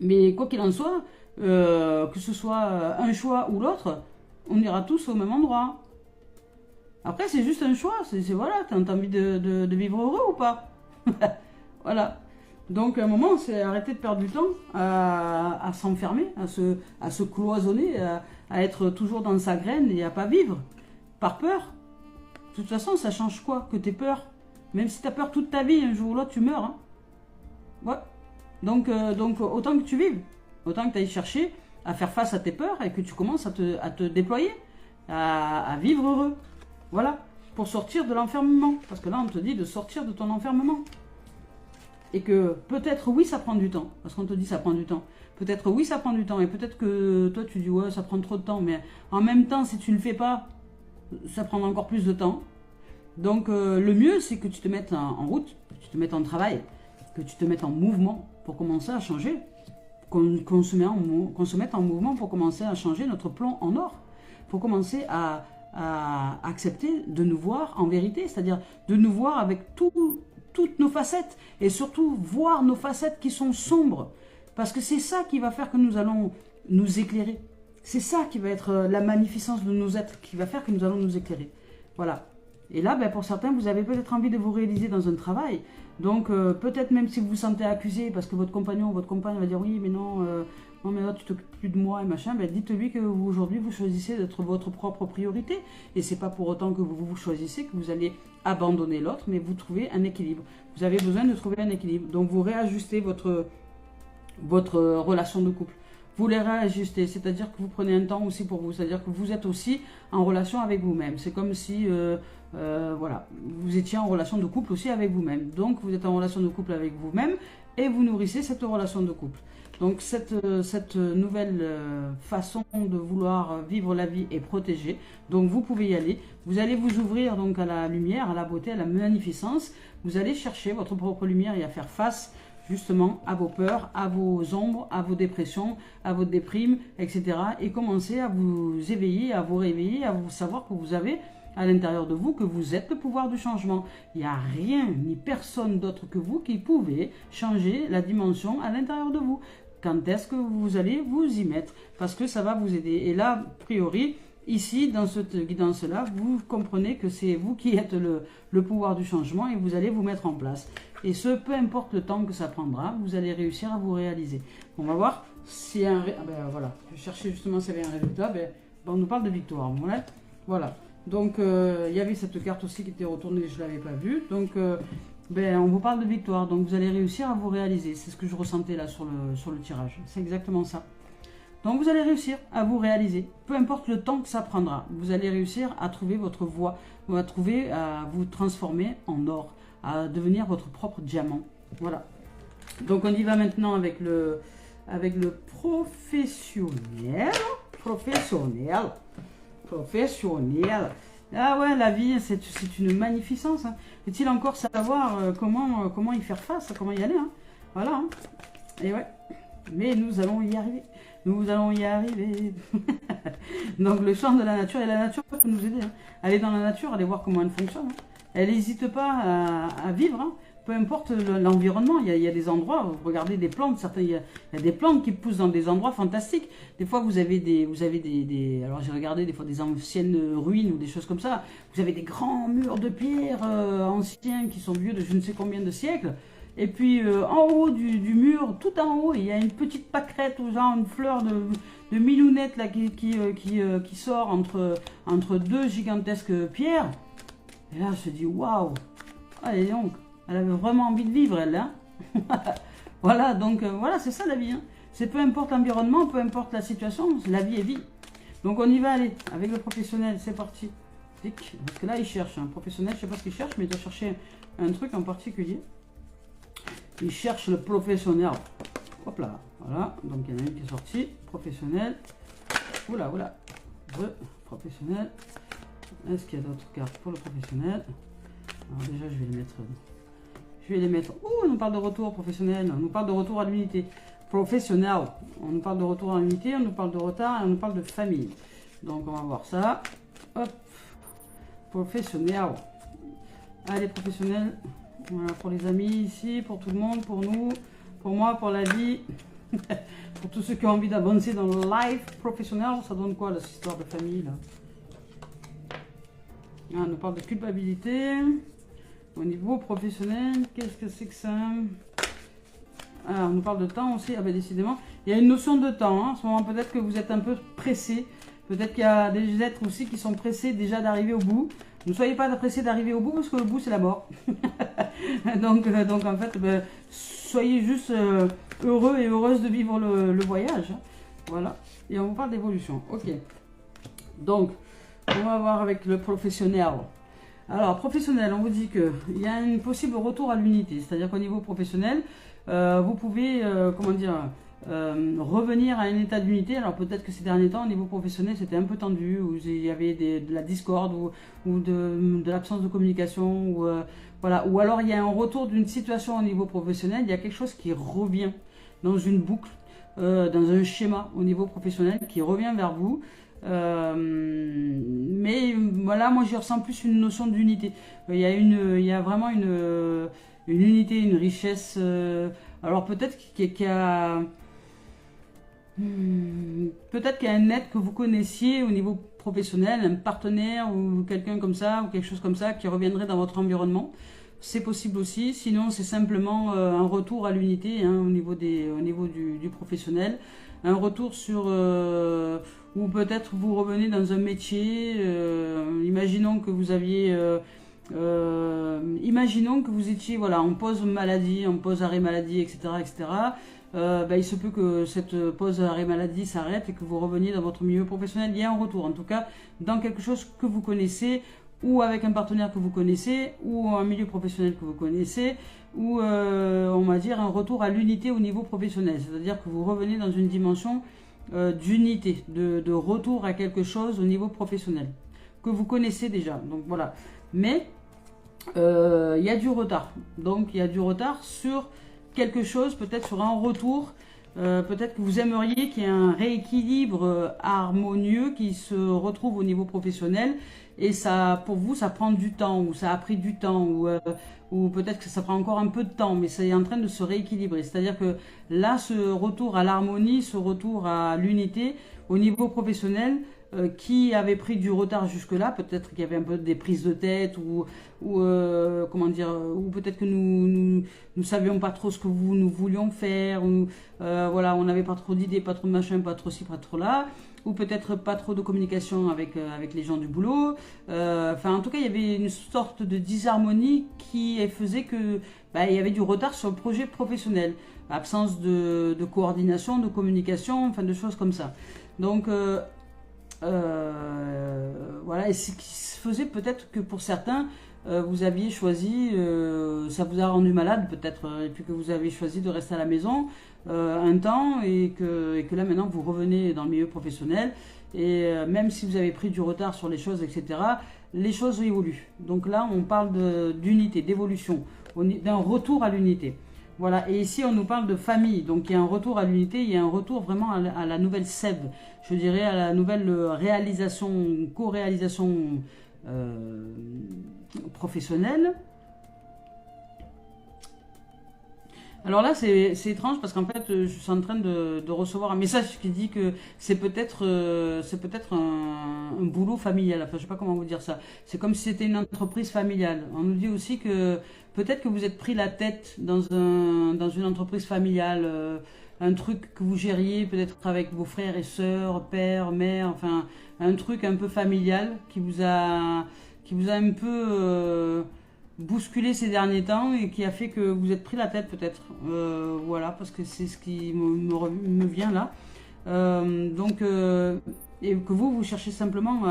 Mais quoi qu'il en soit, que ce soit un choix ou l'autre, on ira tous au même endroit. Après, c'est juste un choix, voilà, tu as envie de vivre heureux ou pas? Voilà. Donc à un moment, c'est arrêter de perdre du temps à s'enfermer, à se cloisonner, à être toujours dans sa graine et à pas vivre, par peur. De toute façon, ça change quoi que tu aies peur? Même si tu as peur toute ta vie, un jour ou l'autre, tu meurs. Hein. Ouais. Donc autant que tu vives, autant que tu ailles chercher à faire face à tes peurs et que tu commences à te déployer. à vivre heureux. Voilà, pour sortir de l'enfermement. Parce que là, on te dit de sortir de ton enfermement. Et que peut-être, oui, ça prend du temps. Parce qu'on te dit ça prend du temps. Peut-être, oui, ça prend du temps. Et peut-être que toi, tu dis, ouais, ça prend trop de temps. Mais en même temps, si tu ne le fais pas, ça prend encore plus de temps. Donc, le mieux, c'est que tu te mettes en route, que tu te mettes en travail, que tu te mettes en mouvement pour commencer à changer. Qu'on se mette en mouvement pour commencer à changer notre plan en or. Pour commencer à accepter de nous voir en vérité, c'est-à-dire de nous voir avec toutes nos facettes et surtout voir nos facettes qui sont sombres. Parce que c'est ça qui va faire que nous allons nous éclairer. C'est ça qui va être la magnificence de nos êtres, qui va faire que nous allons nous éclairer. Voilà. Et là, ben, pour certains, vous avez peut-être envie de vous réaliser dans un travail. Donc, peut-être même si vous vous sentez accusé, parce que votre compagnon ou votre compagne va dire « Oui, mais non, non mais là, tu t'occupes plus de moi et machin », ben, dites-lui que aujourd'hui, vous choisissez d'être votre propre priorité. Et c'est pas pour autant que vous choisissez que vous allez abandonner l'autre, mais vous trouvez un équilibre. Vous avez besoin de trouver un équilibre. Donc, vous réajustez votre relation de couple. Vous les réajustez, c'est-à-dire que vous prenez un temps aussi pour vous, c'est-à-dire que vous êtes aussi en relation avec vous-même. C'est comme si, voilà, vous étiez en relation de couple aussi avec vous-même. Donc, vous êtes en relation de couple avec vous-même et vous nourrissez cette relation de couple. Donc, cette nouvelle façon de vouloir vivre la vie est protégée. Donc, vous pouvez y aller. Vous allez vous ouvrir donc à la lumière, à la beauté, à la magnificence. Vous allez chercher votre propre lumière et à faire face justement à vos peurs, à vos ombres, à vos dépressions, à vos déprimes, etc. Et commencer à vous éveiller, à vous réveiller, à vous savoir que vous avez à l'intérieur de vous, que vous êtes le pouvoir du changement. Il n'y a rien ni personne d'autre que vous qui pouvez changer la dimension à l'intérieur de vous. Quand est-ce que vous allez vous y mettre? Parce que ça va vous aider. Et là, a priori, ici, dans cette guidance-là, vous comprenez que c'est vous qui êtes le pouvoir du changement et vous allez vous mettre en place. Et ce, peu importe le temps que ça prendra, vous allez réussir à vous réaliser. On va voir si un... Ah ben voilà, je cherchais justement s'il y avait un résultat. Ben, on nous parle de victoire. Voilà. Donc, il y avait cette carte aussi qui était retournée, je ne l'avais pas vue. Donc, ben, on vous parle de victoire. Donc, vous allez réussir à vous réaliser. C'est ce que je ressentais là sur le tirage. C'est exactement ça. Donc, vous allez réussir à vous réaliser. Peu importe le temps que ça prendra. Vous allez réussir à trouver votre voie. À vous transformer en or. À devenir votre propre diamant. Voilà. Donc, on y va maintenant avec le professionnel. Professionnel. Ah ouais, la vie, c'est une magnificence. Hein. Faut-il encore savoir comment y faire face, comment y aller. Hein. Voilà. Hein. Et ouais. Mais nous allons y arriver. Nous allons y arriver. Donc, le chant de la nature. Et la nature peut nous aider. Hein. Aller dans la nature, aller voir comment elle fonctionne. Hein. Elle n'hésite pas à vivre. Hein. Peu importe l'environnement, il y a des endroits, vous regardez des plantes, il y a des plantes qui poussent dans des endroits fantastiques. Des fois, vous avez des alors j'ai regardé des fois des anciennes ruines ou des choses comme ça. Vous avez des grands murs de pierre anciens qui sont vieux de je ne sais combien de siècles. Et puis en haut du mur, tout en haut, il y a une petite pâquerette ou genre une fleur de milounette là, qui sort entre deux gigantesques pierres. Et là, je me dis waouh, allez donc. Elle avait vraiment envie de vivre, elle. Hein. Voilà, donc voilà, c'est ça la vie. Hein. C'est peu importe l'environnement, peu importe la situation, la vie est vie. Donc on y va aller avec le professionnel, c'est parti. Parce que là, il cherche. Un professionnel, je ne sais pas ce qu'il cherche, mais il doit chercher un truc en particulier. Il cherche le professionnel. Hop là, voilà. Donc il y en a une qui est sortie. Professionnel. Oula. Professionnel. Est-ce qu'il y a d'autres cartes pour le professionnel? Alors déjà, je vais les mettre. Oh, on nous parle de retour professionnel. On nous parle de retour à l'unité. Professionnel. On nous parle de retour à l'unité. On nous parle de retard et on nous parle de famille. Donc, on va voir ça. Hop. Professionnel. Allez, professionnel. Voilà, pour les amis ici, pour tout le monde, pour nous, pour moi, pour la vie. Pour tous ceux qui ont envie d'avancer dans le life professionnel. Ça donne quoi, cette histoire de famille, là? Ah, on nous parle de culpabilité. Au niveau professionnel, qu'est-ce que c'est que ça? Ah, on nous parle de temps aussi. Ah ben décidément, il y a une notion de temps. Hein. En ce moment, peut-être que vous êtes un peu pressé. Peut-être qu'il y a des êtres aussi qui sont pressés déjà d'arriver au bout. Ne soyez pas pressés d'arriver au bout parce que le bout, c'est la mort. donc en fait, ben, soyez juste heureux et heureuse de vivre le voyage. Hein. Voilà. Et on vous parle d'évolution. Ok. Donc, On va voir avec le professionnel. Alors, professionnel, on vous dit qu'il y a un possible retour à l'unité. C'est-à-dire qu'au niveau professionnel, vous pouvez, comment dire, revenir à un état d'unité. Alors peut-être que ces derniers temps, au niveau professionnel, c'était un peu tendu, où il y avait de la discorde ou de l'absence de communication. Voilà. Ou alors il y a un retour d'une situation au niveau professionnel, il y a quelque chose qui revient dans une boucle, dans un schéma au niveau professionnel, qui revient vers vous. Mais voilà, moi j'y ressens plus une notion d'unité. Il y a vraiment une unité, une richesse. Alors peut-être qu'il y a peut-être qu'il y a un être que vous connaissiez au niveau professionnel, un partenaire ou quelqu'un comme ça, ou quelque chose comme ça, qui reviendrait dans votre environnement. C'est possible aussi. Sinon, c'est simplement un retour à l'unité, hein, au niveau du professionnel. Un retour sur... ou peut-être vous revenez dans un métier. Imaginons que vous aviez... imaginons que vous étiez voilà, en pause maladie, en pause arrêt maladie, etc. etc. Il se peut que cette pause arrêt maladie s'arrête et que vous reveniez dans votre milieu professionnel. Il y a un retour, en tout cas, dans quelque chose que vous connaissez, ou avec un partenaire que vous connaissez, ou un milieu professionnel que vous connaissez, ou on va dire un retour à l'unité au niveau professionnel. C'est-à-dire que vous revenez dans une dimension d'unité, de retour à quelque chose au niveau professionnel, que vous connaissez déjà. Donc voilà. Mais il y a du retard. Donc il y a du retard sur quelque chose, peut-être sur un retour. Peut-être que vous aimeriez qu'il y ait un rééquilibre harmonieux qui se retrouve au niveau professionnel. Et ça, pour vous, ça prend du temps, ou ça a pris du temps, ou peut-être que ça prend encore un peu de temps, mais c'est en train de se rééquilibrer. C'est-à-dire que là, ce retour à l'harmonie, ce retour à l'unité au niveau professionnel, qui avait pris du retard jusque-là, peut-être qu'il y avait un peu des prises de tête, ou comment dire, ou peut-être que nous savions pas trop ce que nous voulions faire, ou voilà, on n'avait pas trop d'idées, pas trop de machin, pas trop ci, pas trop là, ou peut-être pas trop de communication avec les gens du boulot. Enfin, en tout cas, il y avait une sorte de disharmonie qui faisait que il y avait du retard sur le projet professionnel, absence de coordination, de communication, enfin de choses comme ça. Donc voilà, et ce qui se faisait peut-être que pour certains, vous aviez choisi, ça vous a rendu malade peut-être, et puis que vous avez choisi de rester à la maison un temps, et que là maintenant vous revenez dans le milieu professionnel, et même si vous avez pris du retard sur les choses, etc., les choses évoluent. Donc là, on parle d'unité, d'évolution, d'un retour à l'unité. Voilà, et ici on nous parle de famille, donc il y a un retour à l'unité, il y a un retour vraiment à la nouvelle sève, je dirais à la nouvelle réalisation, co-réalisation professionnelle. Alors là, c'est étrange parce qu'en fait, je suis en train de recevoir un message qui dit que c'est peut-être un boulot familial. Enfin, je sais pas comment vous dire ça. C'est comme si c'était une entreprise familiale. On nous dit aussi que peut-être que vous êtes pris la tête dans une entreprise familiale, un truc que vous gériez peut-être avec vos frères et sœurs, père, mère, enfin, un truc un peu familial qui vous a un peu bousculé ces derniers temps et qui a fait que vous êtes pris la tête peut-être. Voilà, parce que c'est ce qui me vient là. Et que vous cherchez simplement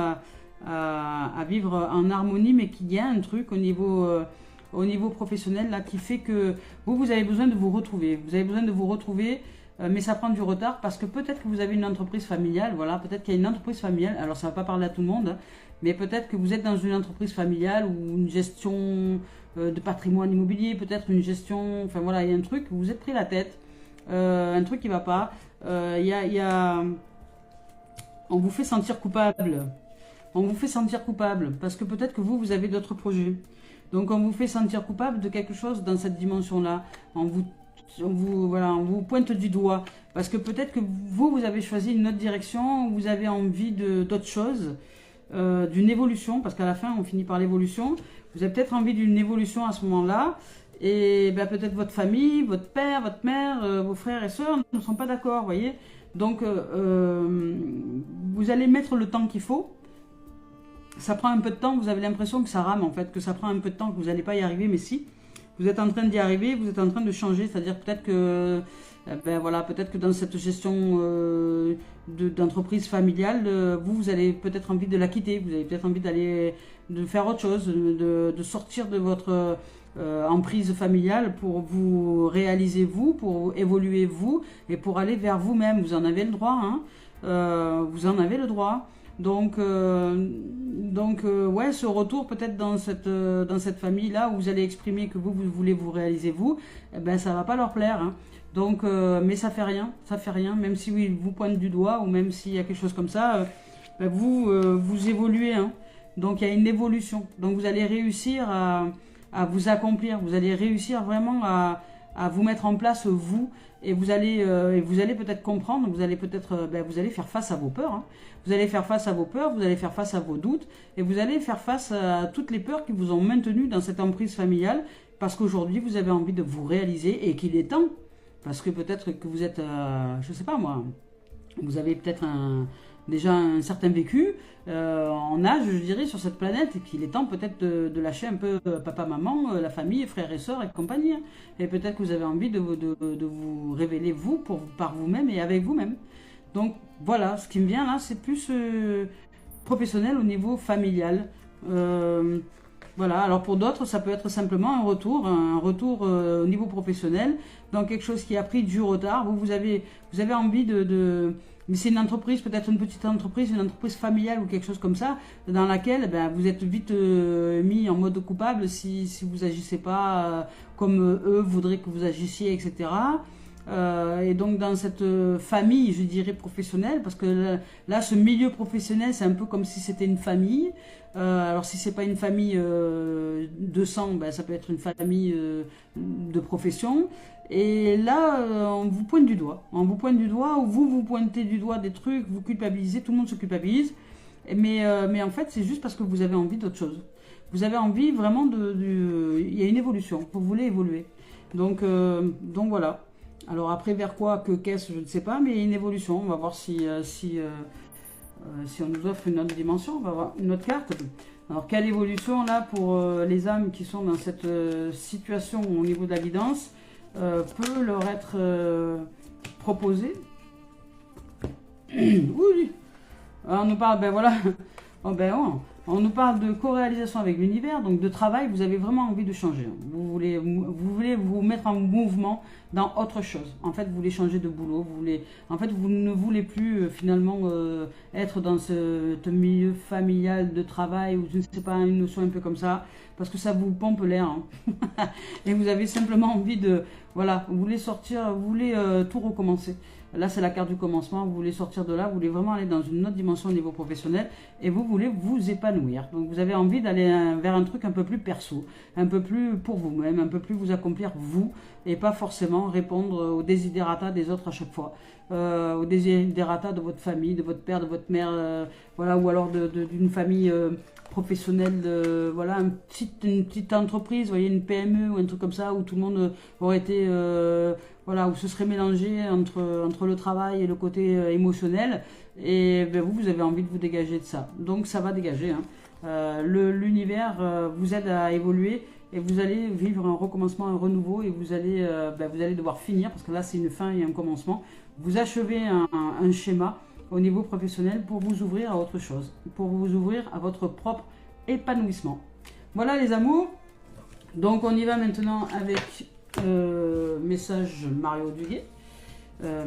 à vivre en harmonie, mais qu'il y a un truc au niveau professionnel là qui fait que vous avez besoin de vous retrouver. Vous avez besoin de vous retrouver, mais ça prend du retard parce que peut-être que vous avez une entreprise familiale. Voilà, peut-être qu'il y a une entreprise familiale. Alors ça va pas parler à tout le monde, hein, mais peut-être que vous êtes dans une entreprise familiale ou une gestion de patrimoine immobilier, peut-être une gestion, enfin voilà, il y a un truc, vous vous êtes pris la tête, un truc qui va pas, on vous fait sentir coupable, parce que peut-être que vous avez d'autres projets, donc on vous fait sentir coupable de quelque chose dans cette dimension-là, on vous pointe du doigt, parce que peut-être que vous avez choisi une autre direction, vous avez envie d'autre chose, d'une évolution, parce qu'à la fin on finit par l'évolution. Vous avez peut-être envie d'une évolution à ce moment-là, et peut-être votre famille, votre père, votre mère, vos frères et sœurs ne sont pas d'accord, voyez. Donc vous allez mettre le temps qu'il faut. Ça prend un peu de temps, vous avez l'impression que ça rame en fait, que ça prend un peu de temps, que vous n'allez pas y arriver, mais si. vous êtes en train d'y arriver, vous êtes en train de changer, c'est-à-dire peut-être que, ben voilà, peut-être que dans cette gestion d'entreprise familiale, vous allez peut-être envie de la quitter, vous avez peut-être envie de faire autre chose, de sortir de votre emprise familiale pour vous réaliser vous, pour évoluer vous et pour aller vers vous-même. Vous en avez le droit, hein. Vous en avez le droit. Donc ouais, ce retour peut-être dans cette famille-là où vous allez exprimer que vous voulez vous réaliser vous, eh ben ça va pas leur plaire, hein. Donc, mais ça fait rien, même si oui, vous pointent du doigt ou même s'il y a quelque chose comme ça, ben vous évoluez, hein. Donc il y a une évolution. Donc vous allez réussir à vous accomplir, vous allez réussir vraiment à vous mettre en place vous, et vous allez peut-être comprendre, vous allez peut-être vous allez faire face à vos peurs, hein. Vous allez faire face à vos peurs, vous allez faire face à vos doutes, et vous allez faire face à toutes les peurs qui vous ont maintenu dans cette emprise familiale, parce qu'aujourd'hui vous avez envie de vous réaliser et qu'il est temps, parce que peut-être que vous êtes, je sais pas moi, vous avez peut-être déjà un certain vécu en âge, je dirais, sur cette planète, et qu'il est temps peut-être de lâcher un peu papa, maman, la famille, frères et sœurs et compagnie, hein. Et peut-être que vous avez envie de vous révéler vous par vous-même et avec vous-même. Donc voilà, ce qui me vient là, c'est plus professionnel au niveau familial. Voilà, alors pour d'autres, ça peut être simplement un retour au niveau professionnel, dans quelque chose qui a pris du retard. Vous avez envie mais c'est une entreprise, peut-être une petite entreprise, une entreprise familiale ou quelque chose comme ça, dans laquelle vous êtes vite mis en mode coupable si vous agissez pas comme eux voudraient que vous agissiez, etc. Et donc dans cette famille, je dirais professionnelle, parce que là ce milieu professionnel, c'est un peu comme si c'était une famille. Alors si c'est pas une famille de sang, ça peut être une famille de profession. Et là, on vous pointe du doigt. On vous pointe du doigt, ou vous pointez du doigt des trucs, vous culpabilisez, tout le monde se culpabilise. Mais en fait, c'est juste parce que vous avez envie d'autre chose. Vous avez envie vraiment il y a une évolution, vous voulez évoluer. Donc voilà. Alors après, vers quoi, qu'est-ce, je ne sais pas, mais il y a une évolution. On va voir si on nous offre une autre dimension, on va voir une autre carte. Alors quelle évolution là pour les âmes qui sont dans cette situation au niveau de la guidance peut leur être proposée. Oui, alors, on nous parle, voilà, on nous parle de co-réalisation avec l'univers, donc de travail. Vous avez vraiment envie de changer. Vous voulez vous mettre en mouvement dans autre chose. En fait, vous voulez changer de boulot. Vous ne voulez plus finalement être dans ce milieu familial de travail, ou je ne sais pas, une notion un peu comme ça, parce que ça vous pompe l'air, hein. Et vous avez simplement envie vous voulez sortir, vous voulez tout recommencer. Là, c'est la carte du commencement. Vous voulez sortir de là, vous voulez vraiment aller dans une autre dimension au niveau professionnel, et vous voulez vous épanouir. Donc, vous avez envie d'aller vers un truc un peu plus perso, un peu plus pour vous-même, un peu plus vous accomplir vous, et pas forcément répondre aux desiderata des autres à chaque fois, aux desiderata de votre famille, de votre père, de votre mère, ou alors d'une famille professionnelle, une petite entreprise, vous voyez, une PME ou un truc comme ça, où tout le monde aurait été, où ce serait mélangé entre le travail et le côté émotionnel, et vous avez envie de vous dégager de ça. Donc ça va dégager, hein. L'univers vous aide à évoluer, et vous allez vivre un recommencement, un renouveau, et vous allez devoir finir, parce que là c'est une fin et un commencement. Vous achevez un schéma au niveau professionnel pour vous ouvrir à autre chose, pour vous ouvrir à votre propre épanouissement. Voilà les amours. Donc on y va maintenant avec message Mario Duguay,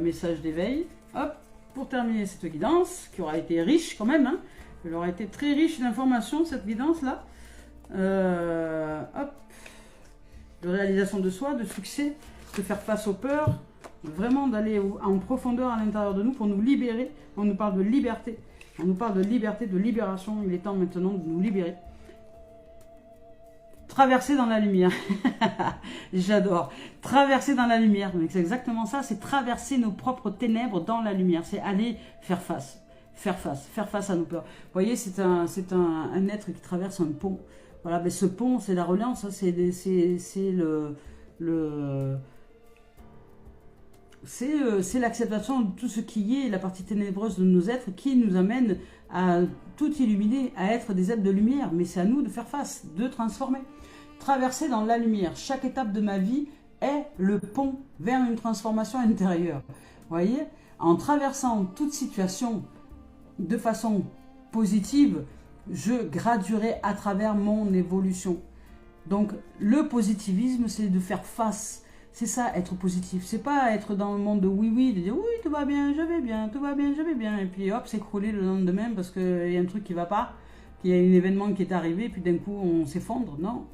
message d'éveil. Hop, pour terminer cette guidance, qui aura été riche quand même, hein. Elle aura été très riche d'informations, cette guidance là. Hop, de réalisation de soi, de succès, de faire face aux peurs, vraiment d'aller en profondeur à l'intérieur de nous pour nous libérer. On nous parle de liberté, on nous parle de liberté, de libération. Il est temps maintenant de nous libérer. Traverser dans la lumière. J'adore. Traverser dans la lumière. C'est exactement ça, c'est traverser nos propres ténèbres dans la lumière. C'est aller faire face. Faire face à nos peurs. Vous voyez, c'est un être qui traverse un pont. Voilà, mais ce pont, c'est la reliance, hein, c'est l'acceptation de tout ce qui est la partie ténébreuse de nos êtres, qui nous amène à tout illuminer, à être des êtres de lumière. Mais c'est à nous de faire face, de transformer. traverser dans la lumière. Chaque étape de ma vie est le pont vers une transformation intérieure. Vous voyez, en traversant toute situation de façon positive, je graduerai à travers mon évolution. Donc, le positivisme, c'est de faire face. C'est ça, être positif. C'est pas être dans le monde de oui, de dire oui, tout va bien, je vais bien, tout va bien, je vais bien. Et puis hop, s'écrouler le lendemain parce qu'il y a un truc qui va pas, qu'il y a un événement qui est arrivé, et puis d'un coup, on s'effondre. Non.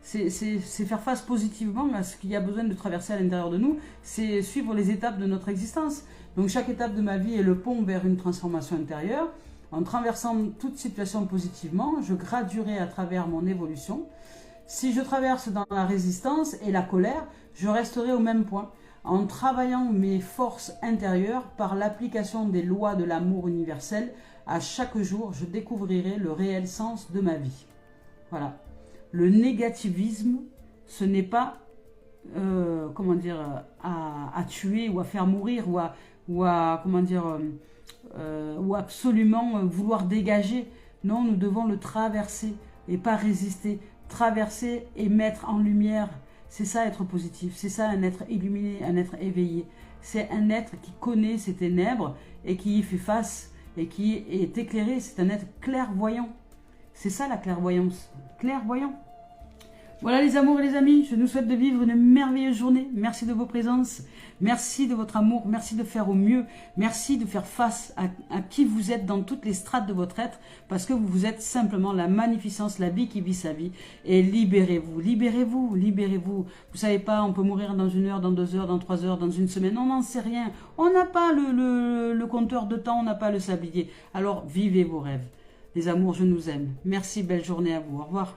C'est faire face positivement à ce qu'il y a besoin de traverser à l'intérieur de nous. C'est suivre les étapes de notre existence. Donc, chaque étape de ma vie est le pont vers une transformation intérieure. En traversant toute situation positivement, je graduerai à travers mon évolution. Si je traverse dans la résistance et la colère, je resterai au même point. En travaillant mes forces intérieures par l'application des lois de l'amour universel, à chaque jour, je découvrirai le réel sens de ma vie. Voilà. Le négativisme, ce n'est pas comment dire, à tuer ou à faire mourir ou absolument vouloir dégager. Non, nous devons le traverser et pas résister. Traverser et mettre en lumière, c'est ça être positif, c'est ça un être illuminé, un être éveillé. C'est un être qui connaît ses ténèbres et qui y fait face et qui est éclairé, c'est un être clairvoyant. C'est ça la clairvoyance, clairvoyant. Voilà les amours et les amis, je nous souhaite de vivre une merveilleuse journée. Merci de vos présences, merci de votre amour, merci de faire au mieux, merci de faire face à qui vous êtes dans toutes les strates de votre être, parce que vous êtes simplement la magnificence, la vie qui vit sa vie. Et libérez-vous, libérez-vous, libérez-vous. Vous savez pas, on peut mourir dans 1 heure, dans 2 heures, dans 3 heures, dans une semaine, on n'en sait rien. On n'a pas le compteur de temps, on n'a pas le sablier. Alors vivez vos rêves. Les amours, je nous aime. Merci, belle journée à vous. Au revoir.